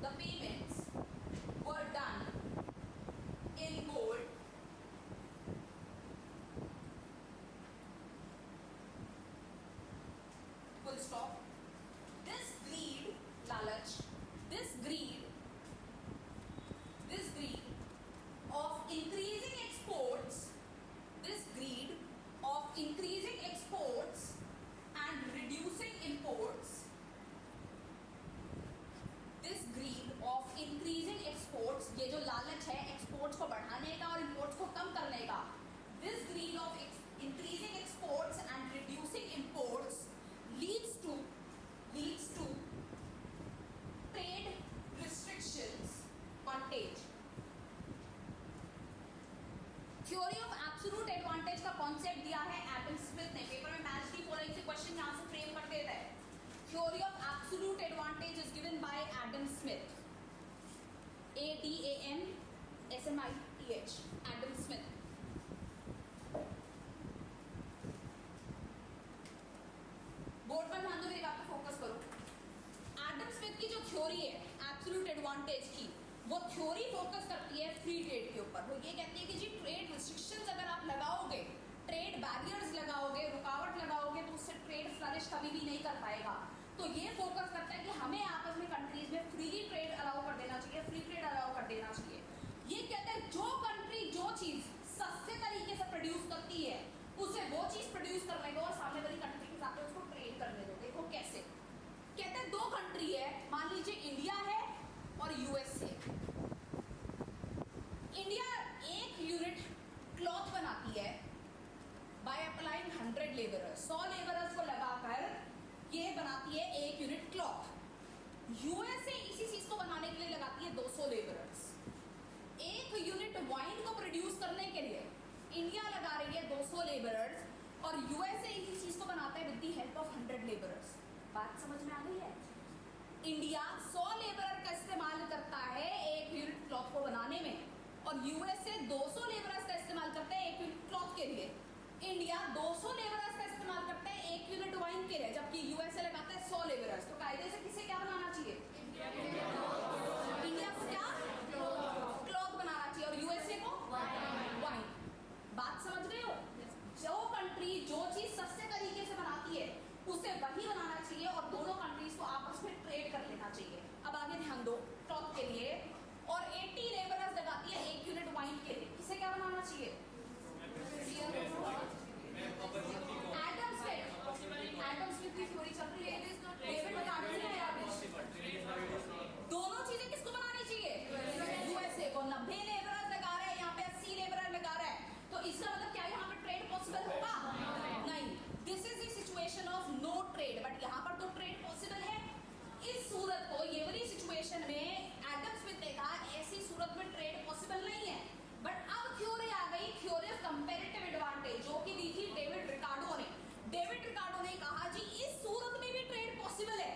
the payments were done in gold full stop. This greed, lalach, this greed of increasing exports, and reducing imports, this greed of increasing exports, ये जो लालच है exports को बढ़ाने का और imports को कम करने का, this greed of increasing exports and reducing imports leads to trade restrictions advantage. Theory of absolute advantage का कॉन्सेप्ट दिया है एडम स्मिथ ने, पेपर में मैच दी फॉलोइंग से क्वेश्चन यहां से फ्रेम कर देता है. Theory of absolute advantage is given by Adam Smith, ADAMSMITH, Adam Smith. Board पर ध्यान दो, मेरी बात पे फोकस करो. एडम स्मिथ की जो थ्योरी है एब्सोल्यूट एडवांटेज की, वो थ्योरी फोकस करती है फ्री ट्रेड के ऊपर. वो ये कहती है कि जी ट्रेड रिस्ट्रिक्शंस अगर आप लगाओगे, ट्रेड बैरियर्स लगाओगे, रुकावट लगाओगे, तो उससे ट्रेड फ्लरिश कभी भी नहीं कर पाएगा. तो ये फोकस करता है कि हमें आपस में कंट्रीज में फ्रीली ट्रेड अलाउ कर देना चाहिए, फ्री ट्रेड अलाउ कर देना चाहिए. ये कहते हैं जो कंट्री जो चीज सस्ते तरीके से प्रोड्यूस करती है उसे वो चीज प्रोड्यूस करने दो और सामने वाली कंट्री के साथ उसको ट्रेड करने दो. देखो कैसे कहते हैं, दो कंट्री है, मान लीजिए इंडिया है और यूएसए. इंडिया 1 यूनिट क्लॉथ बनाती है बाय अप्लाइंग 100 लेबरर्स, 100 लेबरर्स को लगाकर ये बनाती है 1 यूनिट क्लॉथ. यूएसए इसी चीज को बनाने के लिए लगाती है 200 लेबरर्स. 1 यूनिट वाइन को प्रोड्यूस करने के लिए इंडिया लगा रही है 200 लेबरर्स और यूएसए इसी चीज को बनाता है with the help of 100 labourers. बात समझ में आ गई है? इंडिया 100 लेबरर का इस्तेमाल करता है 1 यूनिट क्लॉथ को बनाने में और यूएसए 200 लेबरर्स का इस्तेमाल करता है 1 यूनिट क्लॉथ के लिए. इंडिया 200 लेबरर्स का इस्तेमाल करता है 1 यूनिट वाइन के लिए, जबकि यूएसए लगाता है 100 लेबरर्स. तो कायदे से किसे क्या बनाना चाहिए? इंडिया को क्या? क्लॉथ बनाना चाहिए और यूएसए को वाइन. बात समझ गए हो? जो कंट्री जो चीज सस्ते तरीके से बनाती है उसे वही बनाना चाहिए और दोनों कंट्रीज को आपस में ट्रेड कर लेना चाहिए. अब आगे ध्यान दो, क्लॉथ के लिए और 80 लेबरर्स लगाती है 1 यूनिट वाइन के लिए. किसे क्या बनाना चाहिए? एडम स्मिथ की थ्योरी चल रही है, डेविड रिकार्डो ने आया. दोनों चीजें किसको बनानी चाहिए? यूएसए को. 90 लेबरर्स लगा रहे हैं, यहाँ पे 80 लेबरर लगा रहे हैं, तो इसका मतलब क्या यहाँ पे ट्रेड पॉसिबल होगा? नहीं. This is the situation of no trade, but यहाँ पर तो ट्रेड पॉसिबल है. इस सूरत को, ये वाली सिचुएशन में एडम स्मिथ ने कहा ऐसी सूरत में ट्रेड पॉसिबल नहीं है. बट अब थ्योरी आ गई, थ्योरी ऑफ कंपैरेटिव एडवांटेज, जो कि दी थी डेविड रिकार्डो ने. डेविड रिकार्डो ने कहा जी इस सूरत में भी ट्रेड पॉसिबल है.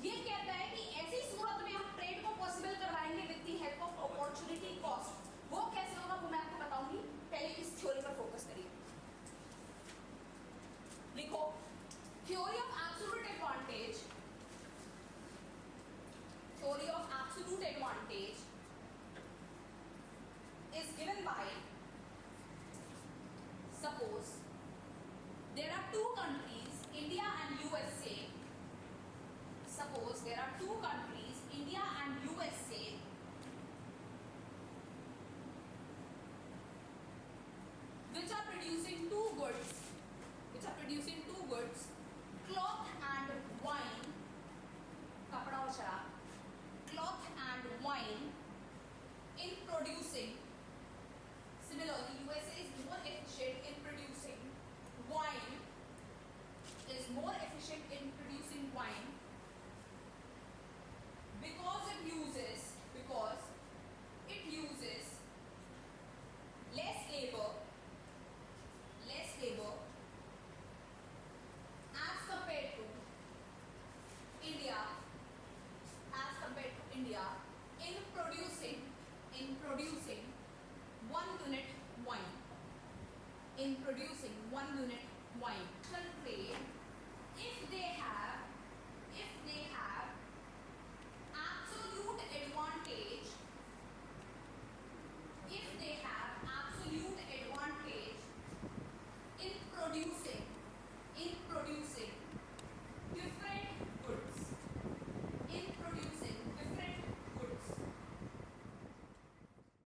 ये कहता है कि ऐसी सूरत में हम ट्रेड को पॉसिबल करवाएंगे with the help of opportunity cost. वो कैसे होगा वो मैं आपको बताऊंगी, पहले इस थ्योरी पर फोकस करिए. लिखो, theory of absolute advantage, theory of absolute advantage is given by, suppose there are two countries, India and USA. Suppose there are two countries, India and USA, which are producing two goods, cloth